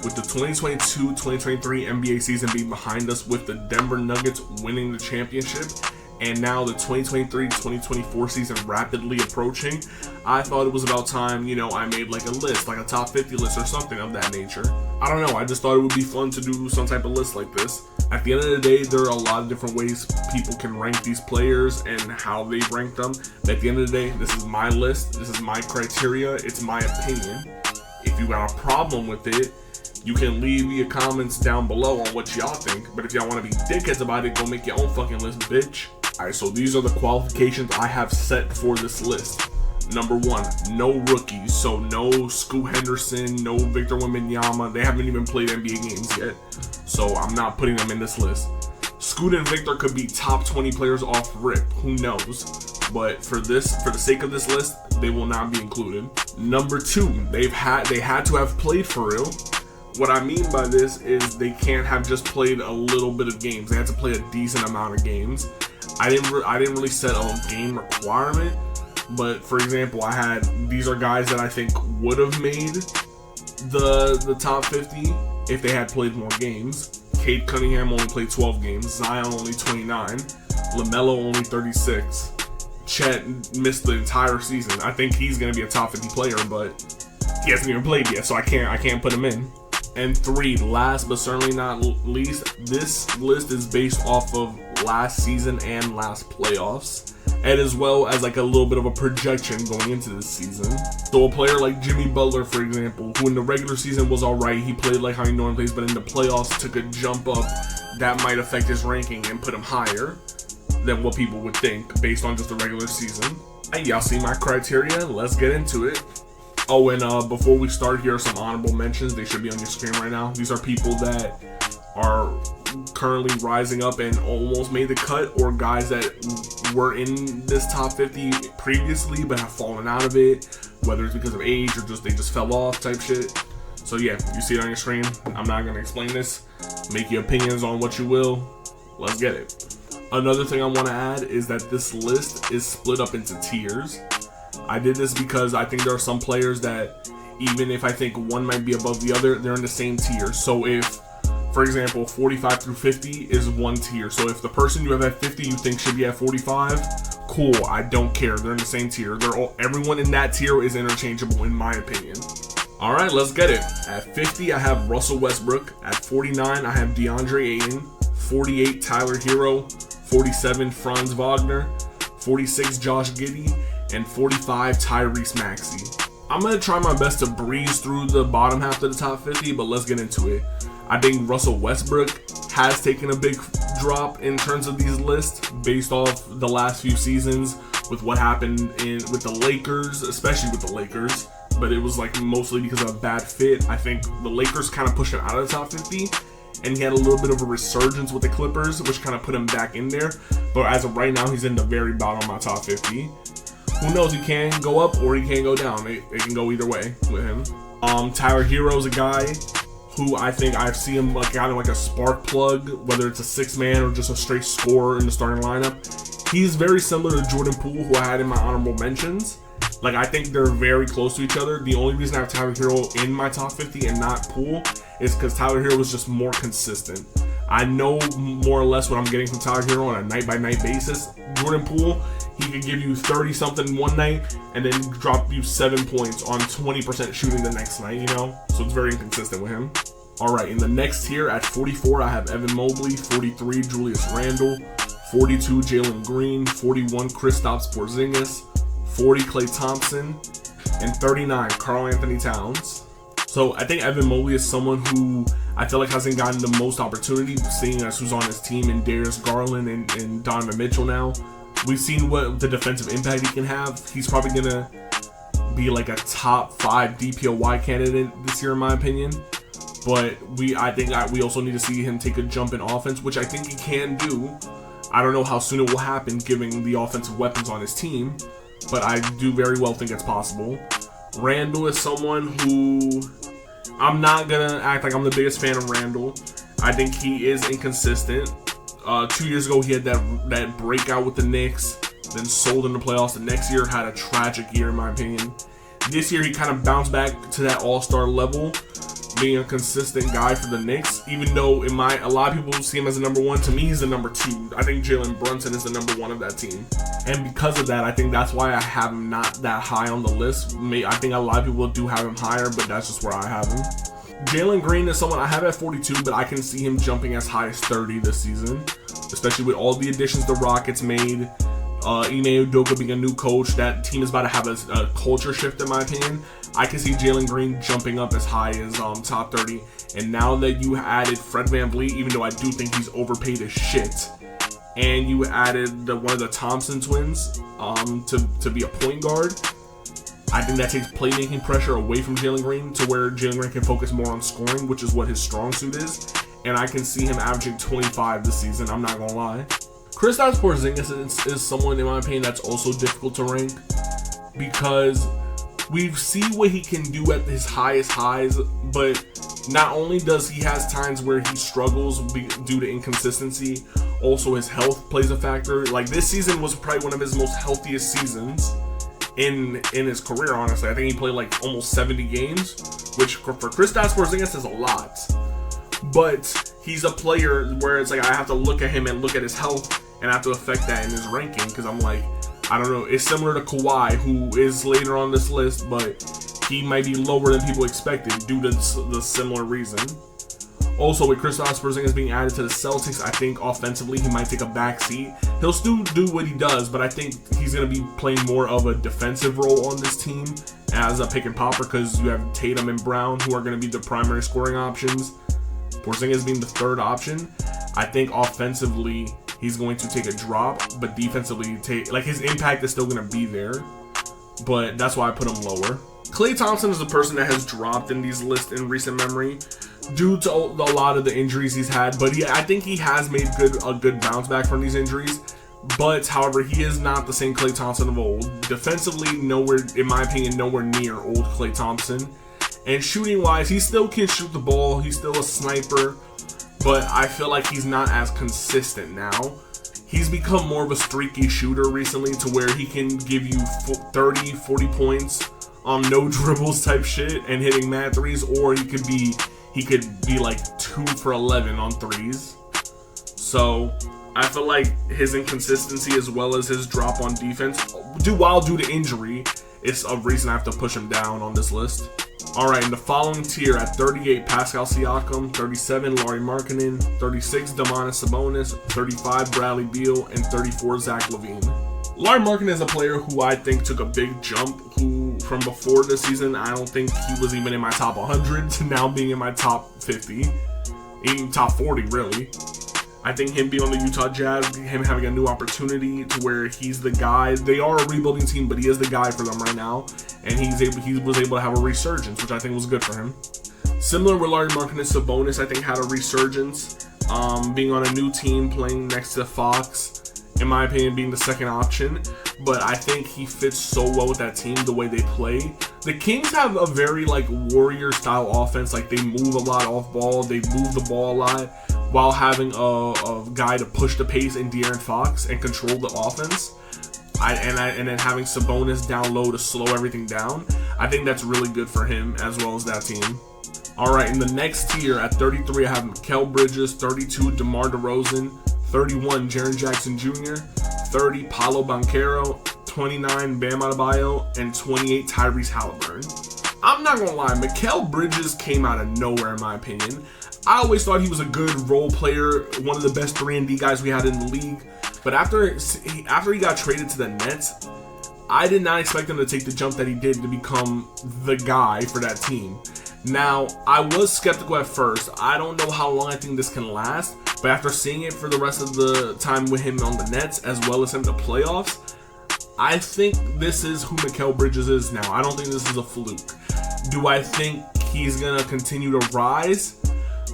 With the 2022-2023 NBA season being behind us, with the Denver Nuggets winning the championship, and now the 2023-2024 season rapidly approaching, I thought it was about time, I made like a list, like a top 50 list or something of that nature. I don't know, I just thought it would be fun to do some type of list like this. At the end of the day, there are a lot of different ways people can rank these players and how they rank them. But at the end of the day, this is my list, this is my criteria, it's my opinion. If you got a problem with it, you can leave your comments down below on what y'all think, but if y'all want to be dickheads about it, go make your own fucking list, bitch. Alright, so these are the qualifications I have set for this list. Number 1, no rookies, so no Scoot Henderson, no Victor Wembanyama. They haven't even played NBA games yet, so I'm not putting them in this list. Scoot and Victor could be top 20 players off rip, who knows? But for the sake of this list, they will not be included. Number 2, they had to have played for real. What I mean by this is they can't have just played a little bit of games. They had to play a decent amount of games. I didn't really set a game requirement, but for example, these are guys that I think would have made the top 50 if they had played more games. Cade Cunningham only played 12 games. Zion only 29. LaMelo only 36. Chet missed the entire season. I think he's gonna be a top 50 player, but he hasn't even played yet, so I can't put him in. And 3, last but certainly not least, this list is based off of last season and last playoffs, and as well as like a little bit of a projection going into this season. So a player like Jimmy Butler, for example, who in the regular season was alright, he played like how he normally plays, but in the playoffs took a jump up that might affect his ranking and put him higher than what people would think based on just the regular season. Hey, y'all see my criteria? Let's get into it. Oh, and before we start, here are some honorable mentions. They should be on your screen right now. These are people that are currently rising up and almost made the cut, or guys that were in this top 50 previously but have fallen out of it, whether it's because of age or just they just fell off type shit. So yeah, you see it on your screen. I'm not going to explain this. Make your opinions on what you will. Let's get it. Another thing I want to add is that this list is split up into tiers. I did this because I think there are some players that, even if I think one might be above the other, they're in the same tier. So if, for example, 45 through 50 is one tier. So if the person you have at 50 you think should be at 45, cool, I don't care. They're in the same tier. Everyone in that tier is interchangeable in my opinion. Alright, let's get it. At 50, I have Russell Westbrook. At 49, I have DeAndre Ayton. 48, Tyler Hero. 47, Franz Wagner. 46, Josh Giddey. And 45, Tyrese Maxey. I'm going to try my best to breeze through the bottom half of the top 50, but let's get into it. I think Russell Westbrook has taken a big drop in terms of these lists based off the last few seasons with what happened with the Lakers, especially with the Lakers. But it was like mostly because of a bad fit. I think the Lakers kind of pushed him out of the top 50, and he had a little bit of a resurgence with the Clippers, which kind of put him back in there. But as of right now, he's in the very bottom of my top 50. Who knows, he can go up or he can go down. It can go either way with him. Tyler Hero's a guy who I think I see him like kind of like a spark plug, whether it's a 6-man or just a straight scorer in the starting lineup. He's very similar to Jordan Poole, who I had in my honorable mentions. Like, I think they're very close to each other. The only reason I have Tyler Hero in my top 50 and not Poole is because Tyler Hero was just more consistent. I know more or less what I'm getting from Tyler Hero on a night-by-night basis. Jordan Poole, he could give you 30-something one night and then drop you 7 points on 20% shooting the next night, So it's very inconsistent with him. All right, in the next tier, at 44, I have Evan Mobley. 43, Julius Randle. 42, Jalen Green. 41, Kristaps Porzingis. 40, Klay Thompson. And 39, Karl Anthony Towns. So I think Evan Mobley is someone who I feel like hasn't gotten the most opportunity, seeing as who's on his team in Darius Garland and Donovan Mitchell now. We've seen what the defensive impact he can have. He's probably going to be like a top 5 DPOY candidate this year in my opinion. But I think we also need to see him take a jump in offense, which I think he can do. I don't know how soon it will happen given the offensive weapons on his team, but I do very well think it's possible. Randle is someone who I'm not going to act like I'm the biggest fan of Randle. I think he is inconsistent. 2 years ago, he had that breakout with the Knicks, then sold in the playoffs. The next year had a tragic year, in my opinion. This year, he kind of bounced back to that all-star level, being a consistent guy for the Knicks, even though a lot of people see him as the number 1. To me, he's the number 2. I think Jalen Brunson is the number 1 of that team. And because of that, I think that's why I have him not that high on the list. I think a lot of people do have him higher, but that's just where I have him. Jalen Green is someone I have at 42, but I can see him jumping as high as 30 this season, especially with all the additions the Rockets made. Ime Udoka being a new coach, that team is about to have a culture shift in my opinion. I can see Jalen Green jumping up as high as top 30. And now that you added Fred VanVleet, even though I do think he's overpaid as shit, and you added one of the Thompson twins to be a point guard, I think that takes playmaking pressure away from Jalen Green to where Jalen Green can focus more on scoring, which is what his strong suit is. And I can see him averaging 25 this season, I'm not gonna lie. Kristaps Porzingis is someone, in my opinion, that's also difficult to rank because we see what he can do at his highest highs, but not only does he has times where he struggles due to inconsistency, also his health plays a factor. Like, this season was probably one of his most healthiest seasons in his career, honestly. I think he played like almost 70 games, which for Kristaps Porzingis is a lot. But he's a player where it's like I have to look at him and look at his health and I have to affect that in his ranking because I'm like, I don't know. It's similar to Kawhi, who is later on this list, but he might be lower than people expected due to the similar reason. Also, with Kristaps Porzingis being added to the Celtics, I think offensively he might take a back seat. He'll still do what he does, but I think he's going to be playing more of a defensive role on this team as a pick and popper because you have Tatum and Brown who are going to be the primary scoring options. Porzingis being the third option. I think offensively he's going to take a drop, but defensively his impact is still going to be there. But that's why I put him lower. Klay Thompson is a person that has dropped in these lists in recent memory due to a lot of the injuries he's had, but I think he has made a good bounce back from these injuries. But however, he is not the same Klay Thompson of old. Defensively, nowhere, in my opinion, nowhere near old Klay Thompson. And shooting wise, he still can shoot the ball. He's still a sniper, but I feel like he's not as consistent now. He's become more of a streaky shooter recently to where he can give you 30, 40 points on no dribbles type shit and hitting mad threes, or he could be like 2 for 11 on threes. So I feel like his inconsistency as well as his drop on defense, while due to injury, is a reason I have to push him down on this list. Alright, in the following tier at 38, Pascal Siakam, 37, Lauri Markkanen, 36, Domantas Sabonis, 35, Bradley Beal, and 34, Zach LaVine. Lauri Markkanen is a player who I think took a big jump, who from before this season, I don't think he was even in my top 100 to now being in my top 50, even top 40 really. I think him being on the Utah Jazz, him having a new opportunity to where he's the guy. They are a rebuilding team, but he is the guy for them right now, and he was able to have a resurgence, which I think was good for him. Similar with Lauri Markkanen, Sabonis I think had a resurgence, being on a new team, playing next to Fox, in my opinion, being the second option. But I think he fits so well with that team, the way they play. The Kings have a very warrior style offense. Like, they move a lot off ball, they move the ball a lot, while having a guy to push the pace in De'Aaron Fox and control the offense. And then having Sabonis down low to slow everything down. I think that's really good for him as well as that team. Alright, in the next tier at 33, I have Mikal Bridges, 32, DeMar DeRozan, 31, Jaren Jackson Jr., 30, Paolo Banchero, 29, Bam Adebayo, and 28, Tyrese Halliburton. I'm not gonna lie, Mikal Bridges came out of nowhere in my opinion. I always thought he was a good role player, one of the best 3-and-D guys we had in the league. But after he got traded to the Nets, I did not expect him to take the jump that he did to become the guy for that team. Now, I was skeptical at first. I don't know how long I think this can last, but after seeing it for the rest of the time with him on the Nets, as well as him in the playoffs, I think this is who Mikal Bridges is now. I don't think this is a fluke. Do I think he's going to continue to rise?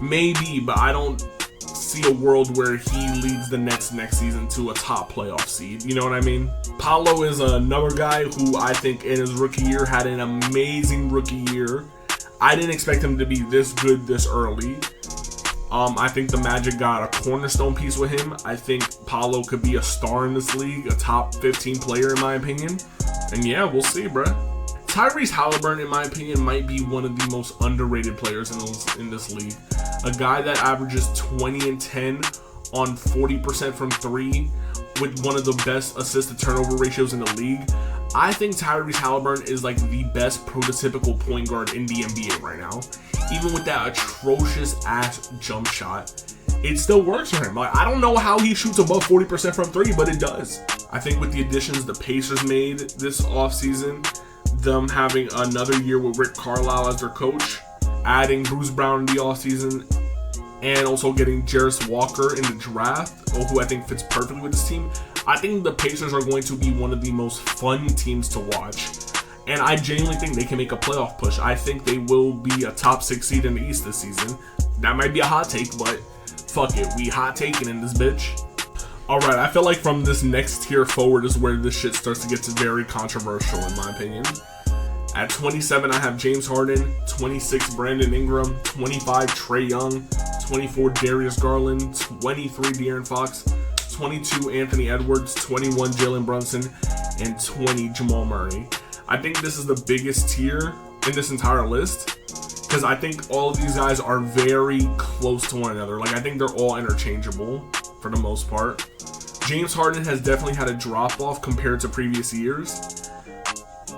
Maybe, but I don't see a world where he leads the Nets next season to a top playoff seed. You know what I mean? Paolo is another guy who I think in his rookie year had an amazing rookie year. I didn't expect him to be this good this early. I think the Magic got a cornerstone piece with him. I think Paolo could be a star in this league, a top 15 player in my opinion. And yeah, we'll see, bruh. Tyrese Halliburton, in my opinion, might be one of the most underrated players in this league. A guy that averages 20 and 10 on 40% from 3 with one of the best assist to turnover ratios in the league. I think Tyrese Halliburton is like the best prototypical point guard in the NBA right now. Even with that atrocious ass jump shot, it still works for him. Like, I don't know how he shoots above 40% from 3, but it does. I think with the additions the Pacers made this offseason, them having another year with Rick Carlisle as their coach, adding Bruce Brown in the offseason, and also getting Jarris Walker in the draft, who I think fits perfectly with this team, I think the Pacers are going to be one of the most fun teams to watch. And I genuinely think they can make a playoff push. I think they will be a top 6 seed in the East this season. That might be a hot take, but fuck it. We hot taking in this bitch. Alright, I feel like from this next tier forward is where this shit starts to get very controversial, in my opinion. At 27, I have James Harden, 26, Brandon Ingram, 25, Trae Young, 24, Darius Garland, 23, De'Aaron Fox, 22, Anthony Edwards, 21, Jalen Brunson, and 20, Jamal Murray. I think this is the biggest tier in this entire list because I think all of these guys are very close to one another. Like, I think they're all interchangeable for the most part. James Harden has definitely had a drop off compared to previous years.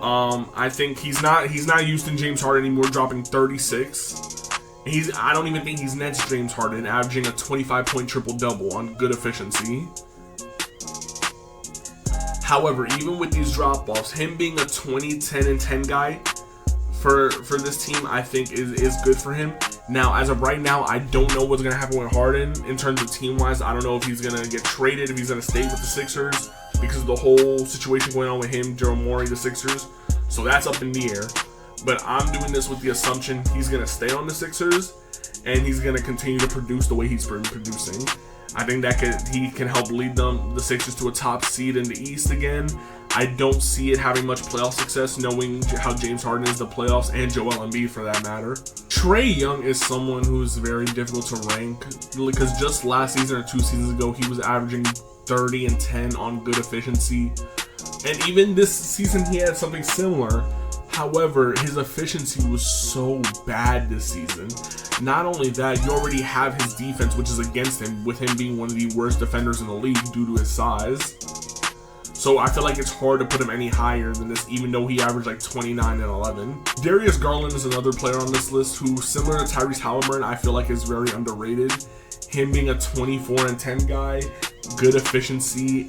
I think he's not Houston James Harden anymore, dropping 36. I don't even think he's Nets James Harden, averaging a 25-point triple-double on good efficiency. However, even with these drop-offs, him being a 20, 10, and 10 guy for this team, I think is good for him. Now, as of right now, I don't know what's going to happen with Harden in terms of team-wise. I don't know if he's going to get traded, if he's going to stay with the Sixers because of the whole situation going on with him, Daryl Morey, the Sixers. So that's up in the air. But I'm doing this with the assumption he's going to stay on the Sixers and he's going to continue to produce the way he's been producing. I think that he can help lead the Sixers to a top seed in the East again. I don't see it having much playoff success knowing how James Harden is the playoffs and Joel Embiid for that matter. Trae Young is someone who's very difficult to rank because just last season or 2 seasons ago he was averaging 30 and 10 on good efficiency. And even this season he had something similar. However, his efficiency was so bad this season. Not only that, you already have his defense, which is against him, with him being one of the worst defenders in the league due to his size. So I feel like it's hard to put him any higher than this, even though he averaged like 29 and 11. Darius Garland is another player on this list who, similar to Tyrese Halliburton, I feel like is very underrated. Him being a 24 and 10 guy, good efficiency.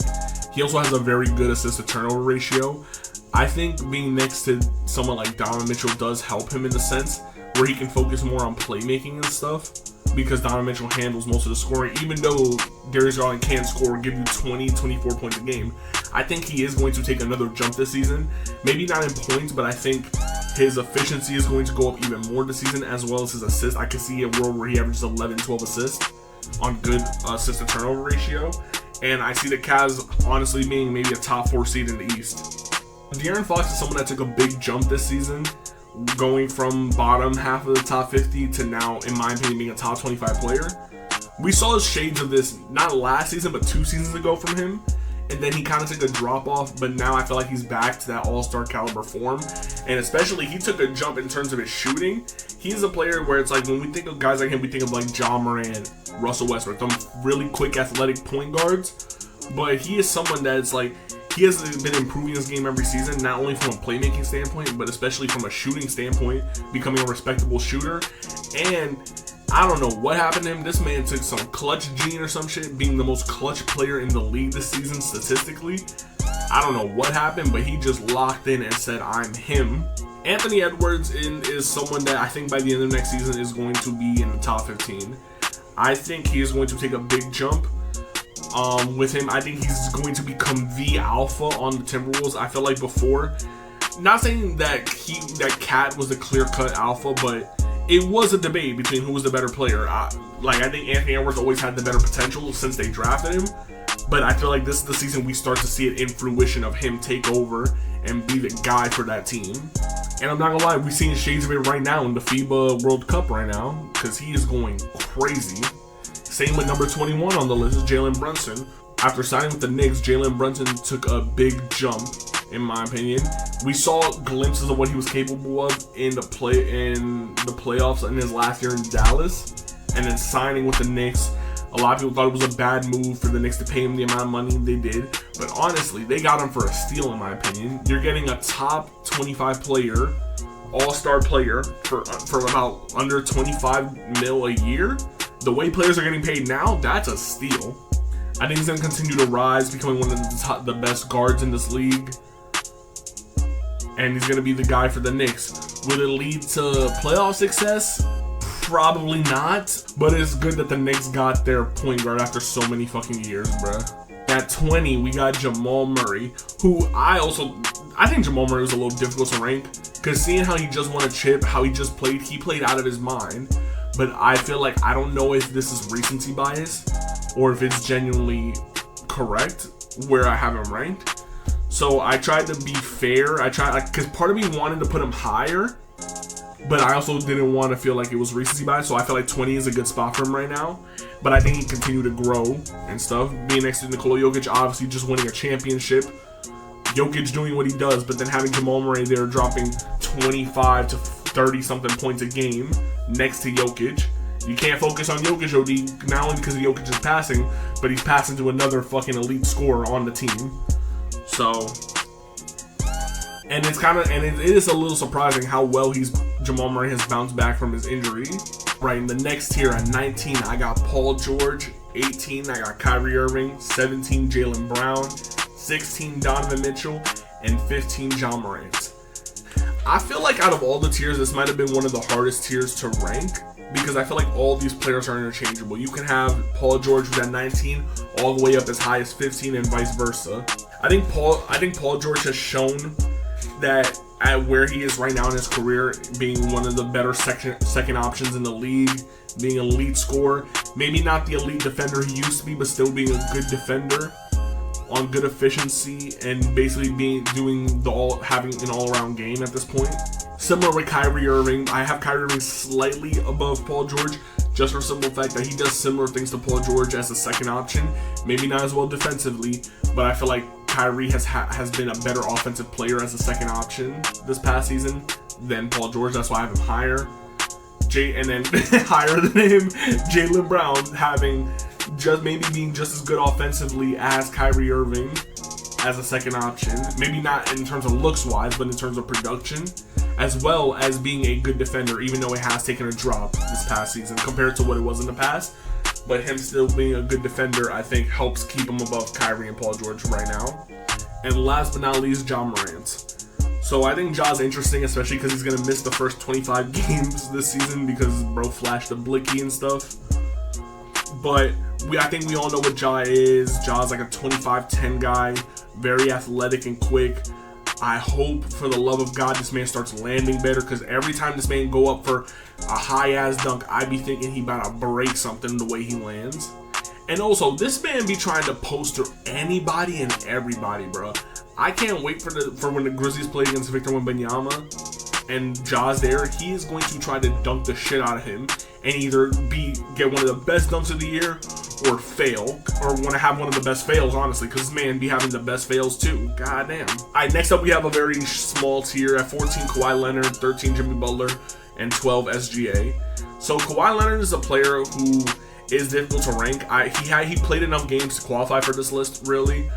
He also has a very good assist to turnover ratio. I think being next to someone like Donovan Mitchell does help him in the sense where he can focus more on playmaking and stuff because Donovan Mitchell handles most of the scoring. Even though Darius Garland can score, give you 20, 24 points a game, I think he is going to take another jump this season. Maybe not in points, but I think his efficiency is going to go up even more this season as well as his assists. I could see a world where he averages 11, 12 assists on good assist to turnover ratio. And I see the Cavs honestly being maybe a top 4 seed in the East. De'Aaron Fox is someone that took a big jump this season, going from bottom half of the top 50 to now, in my opinion, being a top 25 player. We saw shades of this not last season, but 2 seasons ago from him. And then he kind of took a drop off, but now I feel like he's back to that all-star caliber form. And especially, he took a jump in terms of his shooting. He's a player where it's like, when we think of guys like him, we think of like Ja Morant, Russell Westbrook, them really quick athletic point guards. But he is someone that's like, he has been improving his game every season, not only from a playmaking standpoint, but especially from a shooting standpoint, becoming a respectable shooter. And I don't know what happened to him. This man took some clutch gene or some shit, being the most clutch player in the league this season statistically. I don't know what happened, but he just locked in and said, I'm him. Anthony Edwards is someone that I think by the end of next season is going to be in the top 15. I think he is going to take a big jump. With him, I think he's going to become the alpha on the Timberwolves. I feel like before, not saying that Cat was a clear-cut alpha, but it was a debate between who was the better player. I think Anthony Edwards always had the better potential since they drafted him, but I feel like this is the season we start to see it in fruition of him take over and be the guy for that team. And I'm not gonna lie, we're seeing shades of it right now in the FIBA World Cup right now, because he is going crazy. Same with number 21 on the list is Jalen Brunson. After signing with the Knicks, Jalen Brunson took a big jump in my opinion. We saw glimpses of what he was capable of in the playoffs in his last year in Dallas, and then signing with the Knicks. A lot of people thought it was a bad move for the Knicks to pay him the amount of money they did, but honestly, they got him for a steal in my opinion. You're getting a top 25 player, all-star player for about under 25 mil a year. The way players are getting paid now, that's a steal. I think he's going to continue to rise, becoming one of the best guards in this league. And he's going to be the guy for the Knicks. Will it lead to playoff success? Probably not. But it's good that the Knicks got their point guard after so many fucking years, bruh. At 20, we got Jamal Murray, who I think Jamal Murray was a little difficult to rank, because seeing how he just won a chip, how he played out of his mind. But I feel like, I don't know if this is recency bias or if it's genuinely correct where I have him ranked. So I tried to be fair. Because part of me wanted to put him higher, but I also didn't want to feel like it was recency bias. So I feel like 20 is a good spot for him right now. But I think he continued to grow and stuff. Being next to Nikola Jokic, obviously just winning a championship. Jokic doing what he does, but then having Jamal Murray there dropping 25 to 30 something points a game next to Jokic. You can't focus on Jokic, OD, not only because Jokic is passing, but he's passing to another fucking elite scorer on the team. So, and it is a little surprising how well Jamal Murray has bounced back from his injury. Right, in the next tier at 19, I got Paul George. 18, I got Kyrie Irving. 17, Jaylen Brown. 16, Donovan Mitchell. And 15, Ja Morant. I feel like out of all the tiers, this might have been one of the hardest tiers to rank, because I feel like all these players are interchangeable. You can have Paul George, who's at 19, all the way up as high as 15, and vice versa. I think Paul George has shown that at where he is right now in his career, being one of the better second options in the league, being an elite scorer, maybe not the elite defender he used to be, but still being a good defender on good efficiency, and basically having an all-around game at this point. Similar with Kyrie Irving, I have Kyrie Irving slightly above Paul George, just for the simple fact that he does similar things to Paul George as a second option. Maybe not as well defensively, but I feel like Kyrie has been a better offensive player as a second option this past season than Paul George. That's why I have him higher. And then higher than him, Jaylen Brown being just as good offensively as Kyrie Irving as a second option. Maybe not in terms of looks wise, but in terms of production, as well as being a good defender, even though it has taken a drop this past season compared to what it was in the past. But him still being a good defender, I think, helps keep him above Kyrie and Paul George right now. And last but not least, Ja Morant. So I think Ja's interesting, especially because he's going to miss the first 25 games this season because bro flashed a blicky and stuff. But I think we all know what Ja is. Ja's like a 25-10 guy, very athletic and quick. I hope, for the love of God, this man starts landing better, because every time this man go up for a high-ass dunk, I be thinking he about to break something the way he lands. And also, this man be trying to poster anybody and everybody, bro. I can't wait for when the Grizzlies play against Victor Wembanyama and Ja's there. He is going to try to dunk the shit out of him and either get one of the best dunks of the year or fail, or want to have one of the best fails, honestly, because this man be having the best fails too. Goddamn. Alright, next up we have a very small tier at 14, Kawhi Leonard, 13, Jimmy Butler, and 12, SGA. So Kawhi Leonard is a player who is difficult to rank. He played enough games to qualify for this list, really,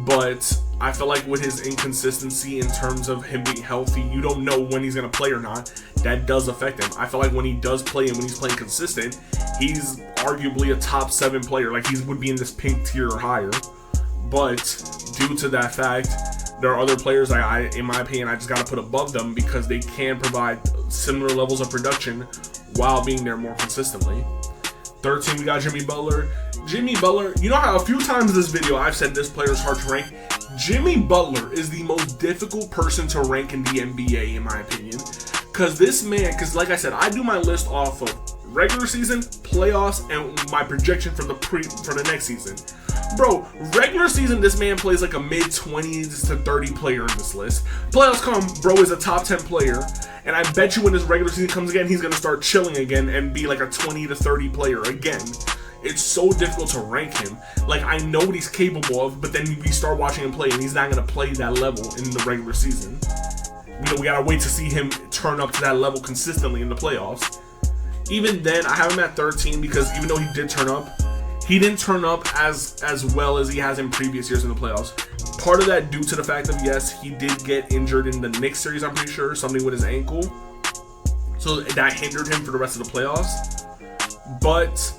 but I feel like with his inconsistency in terms of him being healthy, you don't know when he's going to play or not. That does affect him. I feel like when he does play and when he's playing consistent, he's arguably a top 7 player. Like, he would be in this pink tier or higher. But due to that fact, there are other players in my opinion, I just got to put above them because they can provide similar levels of production while being there more consistently. 13, we got Jimmy Butler. Jimmy Butler, you know how a few times in this video I've said this player is hard to rank? Jimmy Butler is the most difficult person to rank in the NBA, in my opinion. Because like I said, I do my list off of regular season, playoffs, and my projection for the next season. Bro, regular season, this man plays like a mid-20s to 30 player in this list. Playoffs come, bro is a top 10 player. And I bet you when this regular season comes again, he's going to start chilling again and be like a 20 to 30 player again. It's so difficult to rank him. Like, I know what he's capable of, but then we start watching him play, and he's not going to play that level in the regular season. We got to wait to see him turn up to that level consistently in the playoffs. Even then, I have him at 13 because even though he did turn up, he didn't turn up as well as he has in previous years in the playoffs. Part of that due to the fact that, yes, he did get injured in the Knicks series, I'm pretty sure, something with his ankle. So that hindered him for the rest of the playoffs. But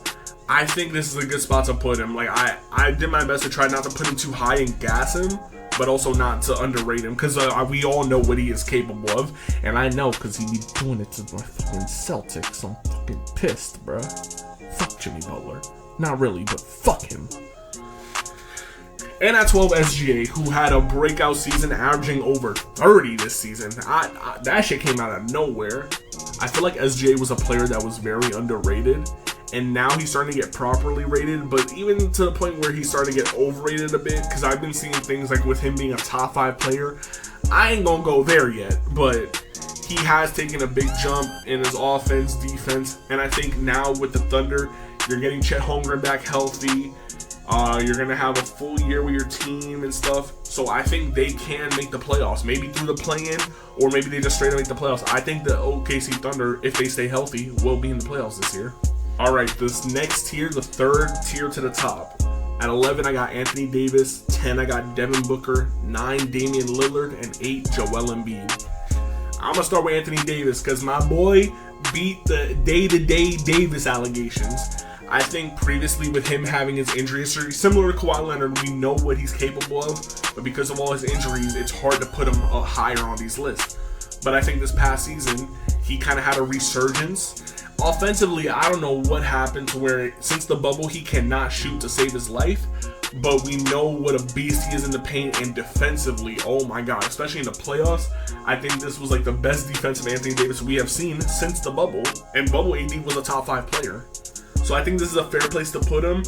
I think this is a good spot to put him. Like, I did my best to try not to put him too high and gas him, but also not to underrate him, because we all know what he is capable of. And I know because he be doing it to my fucking Celtics. I'm fucking pissed, bruh. Fuck Jimmy Butler. Not really, but fuck him. And at 12, SGA, who had a breakout season, averaging over 30 this season. That shit came out of nowhere. I feel like SGA was a player that was very underrated, and now he's starting to get properly rated, but even to the point where he's starting to get overrated a bit, because I've been seeing things like with him being a top 5 player. I ain't gonna go there yet, but he has taken a big jump in his offense, defense, and I think now with the Thunder, you're getting Chet Holmgren back healthy. You're going to have a full year with your team and stuff. So I think they can make the playoffs. Maybe through the play-in, or maybe they just straight up make the playoffs. I think the OKC Thunder, if they stay healthy, will be in the playoffs this year. All right, this next tier, the third tier to the top. At 11, I got Anthony Davis. 10, I got Devin Booker. 9, Damian Lillard. And 8, Joel Embiid. I'm going to start with Anthony Davis because my boy beat the day-to-day Davis allegations. I think previously with him having his injury history, similar to Kawhi Leonard, we know what he's capable of, but because of all his injuries, it's hard to put him higher on these lists. But I think this past season, he kind of had a resurgence. Offensively, I don't know what happened to where, since the bubble, he cannot shoot to save his life, but we know what a beast he is in the paint, and defensively, oh my god, especially in the playoffs, I think this was like the best defensive Anthony Davis we have seen since the bubble, and bubble AD was a top 5 player. So I think this is a fair place to put him,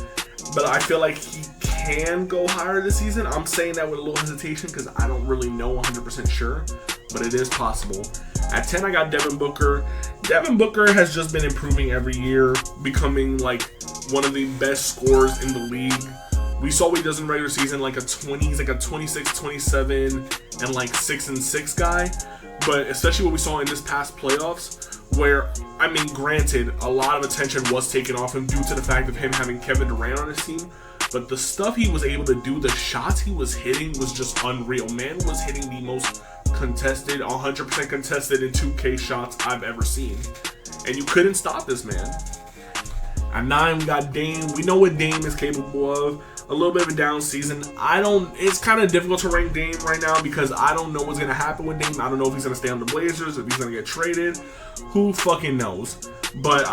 but I feel like he can go higher this season. I'm saying that with a little hesitation because I don't really know 100% sure, but it is possible. At 10, I got Devin Booker. Devin Booker has just been improving every year, becoming like one of the best scorers in the league. We saw what he does in regular season, he's like a 26, 27, and like 6-6 guy. But especially what we saw in this past playoffs, where, I mean, granted, a lot of attention was taken off him due to the fact of him having Kevin Durant on his team, but the stuff he was able to do, the shots he was hitting was just unreal. Man was hitting the most contested, 100% contested in 2K shots I've ever seen. And you couldn't stop this man. At 9, we got Dame. We know what Dame is capable of. A little bit of a down season. It's kind of difficult to rank Dame right now because I don't know what's going to happen with Dame. I don't know if he's going to stay on the Blazers, if he's going to get traded. Who fucking knows? But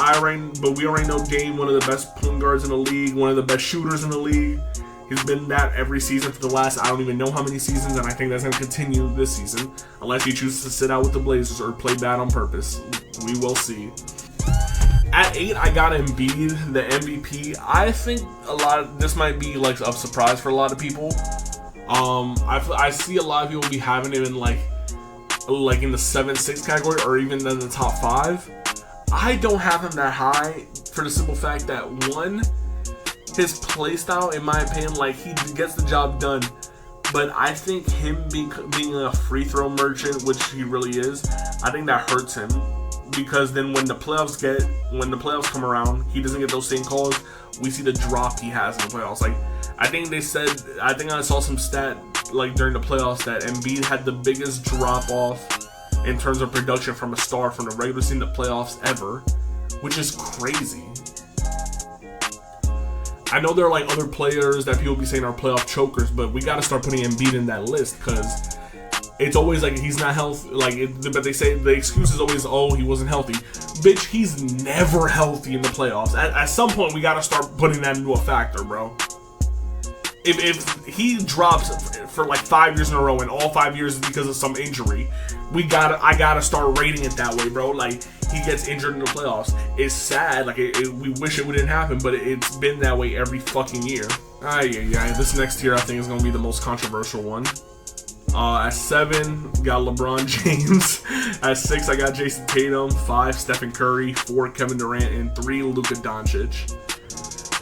we already know Dame, one of the best point guards in the league, one of the best shooters in the league. He's been that every season for the last, I don't even know how many seasons, and I think that's going to continue this season. Unless he chooses to sit out with the Blazers or play bad on purpose. We will see. At 8, I got Embiid, the MVP. I think this might be like a surprise for a lot of people. I see a lot of people be having him in like in the 7-6 category or even in the top 5. I don't have him that high for the simple fact that, one, his play style, in my opinion, like, he gets the job done. But I think him being a free throw merchant, which he really is, I think that hurts him. Because then when the playoffs come around, he doesn't get those same calls. We see the drop he has in the playoffs. Like, I think I saw some stat like during the playoffs that Embiid had the biggest drop off in terms of production from a star from the regular season to playoffs ever, which is crazy. I know there are like other players that people be saying are playoff chokers, but we got to start putting Embiid in that list because it's always like he's not healthy. But they say the excuse is always, oh, he wasn't healthy. Bitch, he's never healthy in the playoffs. At some point, we got to start putting that into a factor, bro. If he drops for like 5 years in a row and all 5 years is because of some injury, I gotta start rating it that way, bro. Like, he gets injured in the playoffs. It's sad. Like, we wish it didn't happen, but it's been that way every fucking year. This next tier I think is gonna be the most controversial one. At 7, got LeBron James. At 6, I got Jason Tatum. 5, Stephen Curry. 4, Kevin Durant. And 3, Luka Doncic.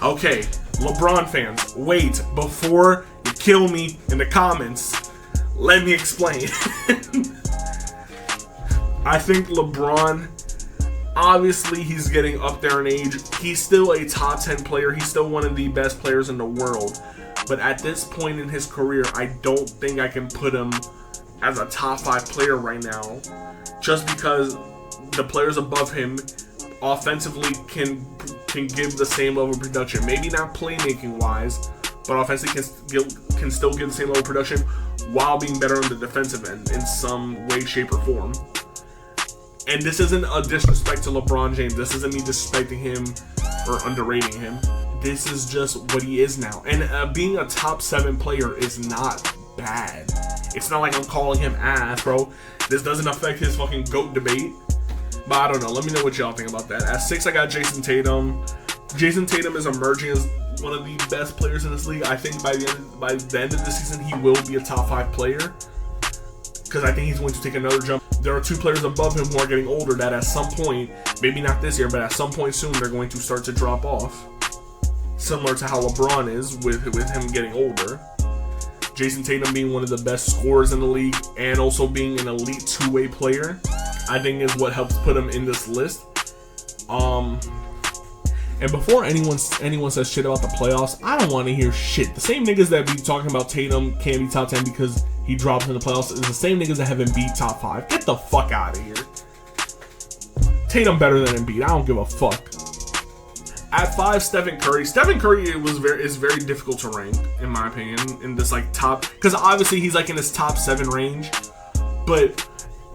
Okay, LeBron fans, wait, before you kill me in the comments, let me explain. I think LeBron, obviously he's getting up there in age. He's still a top 10 player. He's still one of the best players in the world. But at this point in his career, I don't think I can put him as a top 5 player right now. Just because the players above him offensively can give the same level of production. Maybe not playmaking wise, but offensively can still give the same level of production while being better on the defensive end in some way, shape, or form. And this isn't a disrespect to LeBron James. This isn't me disrespecting him or underrating him. This is just what he is now. And being a top 7 player is not bad. It's not like I'm calling him ass, bro. This doesn't affect his fucking GOAT debate. But I don't know. Let me know what y'all think about that. At 6, I got Jason Tatum. Jason Tatum is emerging as one of the best players in this league. I think by the end of the season, he will be a top 5 player. Because I think he's going to take another jump. There are 2 players above him who are getting older that at some point, maybe not this year, but at some point soon, they're going to start to drop off. Similar to how LeBron is with him getting older. Jason Tatum being one of the best scorers in the league and also being an elite 2-way player, I think is what helps put him in this list. And before anyone says shit about the playoffs, I don't want to hear shit. The same niggas that be talking about Tatum can't be top 10 because he drops in the playoffs is the same niggas that haven't beat top 5. Get the fuck out of here. Tatum better than Embiid. I don't give a fuck. At 5, Stephen Curry. Stephen Curry is very difficult to rank, in my opinion, in this like top, because obviously he's like in his top 7 range. But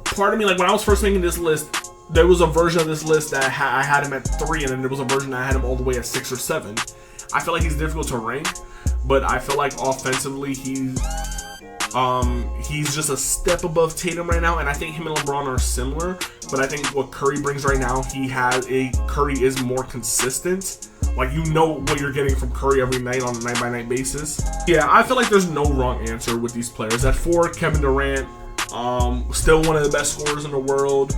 part of me, like when I was first making this list, there was a version of this list that I had him at 3, and then there was a version that I had him all the way at 6 or 7. I feel like he's difficult to rank, but I feel like offensively he's just a step above Tatum right now, and I think him and LeBron are similar. But I think what Curry brings right now, Curry is more consistent. Like, you know what you're getting from Curry every night on a night-by-night basis. Yeah, I feel like there's no wrong answer with these players. At 4, Kevin Durant, still one of the best scorers in the world.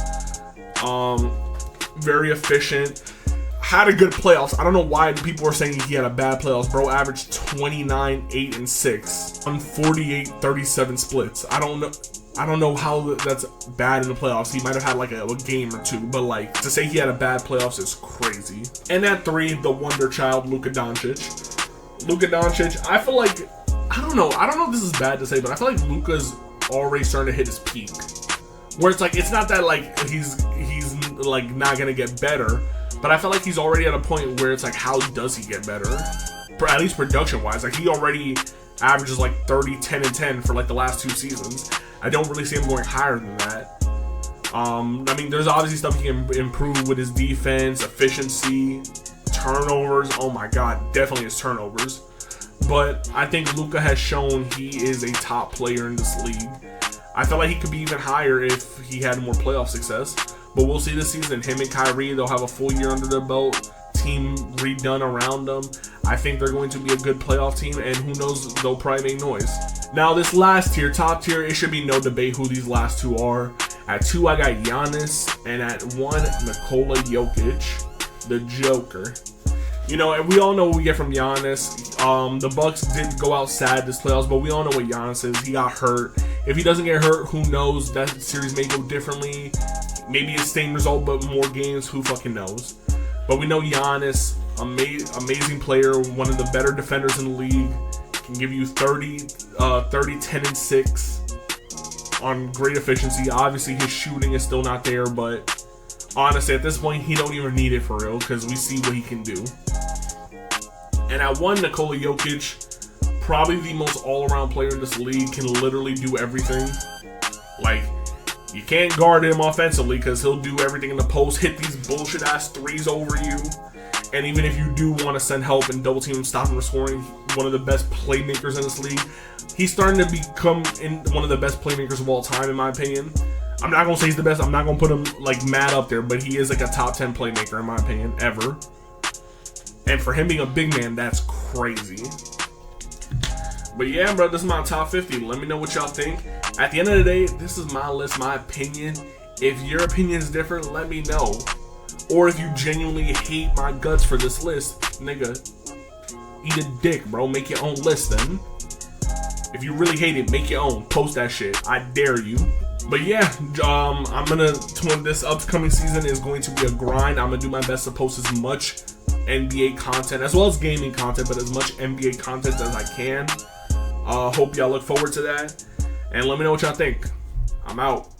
Very efficient. Had a good playoffs. I don't know why people were saying he had a bad playoffs. Bro averaged 29, 8, and 6 on 48, 37 splits. I don't know how that's bad in the playoffs. He might have had like a game or 2, but like to say he had a bad playoffs is crazy. And at 3, the wonder child, Luka Doncic. Luka Doncic, I feel like, I don't know if this is bad to say, but I feel like Luka's already starting to hit his peak. Where it's like, it's not that like he's like not gonna get better, but I feel like he's already at a point where it's like, how does he get better? At least production wise, like he already averages like 30, 10, and 10 for like the last 2 seasons. I don't really see him going higher than that. I mean, there's obviously stuff he can improve with his defense, efficiency, turnovers. Oh my god, definitely his turnovers. But I think Luka has shown he is a top player in this league. I feel like he could be even higher if he had more playoff success. But we'll see this season. Him and Kyrie, they'll have a full year under their belt. Team redone around them. I think they're going to be a good playoff team, and who knows, they'll probably make noise. Now, this last tier, top tier, it should be no debate who these last 2 are. At 2, I got Giannis, and at 1, Nikola Jokic, the Joker. You know, and we all know what we get from Giannis. The Bucks did go out sad this playoffs, but we all know what Giannis is. He got hurt. If he doesn't get hurt, who knows? That series may go differently. Maybe it's the same result, but more games. Who fucking knows? But we know Giannis, amazing player, one of the better defenders in the league. Can give you 30, 10, and 6 on great efficiency. Obviously, his shooting is still not there, but honestly, at this point, he don't even need it for real because we see what he can do. And at 1, Nikola Jokic, probably the most all-around player in this league, can literally do everything. Like, you can't guard him offensively because he'll do everything in the post, hit these bullshit-ass threes over you. And even if you do want to send help and double team him, stop him from scoring, one of the best playmakers in this league. He's starting to become one of the best playmakers of all time, in my opinion. I'm not going to say he's the best. I'm not going to put him like mad up there, but he is like a top 10 playmaker, in my opinion, ever. And for him being a big man, that's crazy. But yeah, bro, this is my top 50. Let me know what y'all think. At the end of the day, this is my list, my opinion. If your opinion is different, let me know. Or if you genuinely hate my guts for this list, nigga, eat a dick, bro. Make your own list then. If you really hate it, make your own. Post that shit. I dare you. But yeah, this upcoming season is going to be a grind. I'm gonna do my best to post as much NBA content as well as gaming content, but as much NBA content as I can. Hope y'all look forward to that. And let me know what y'all think. I'm out.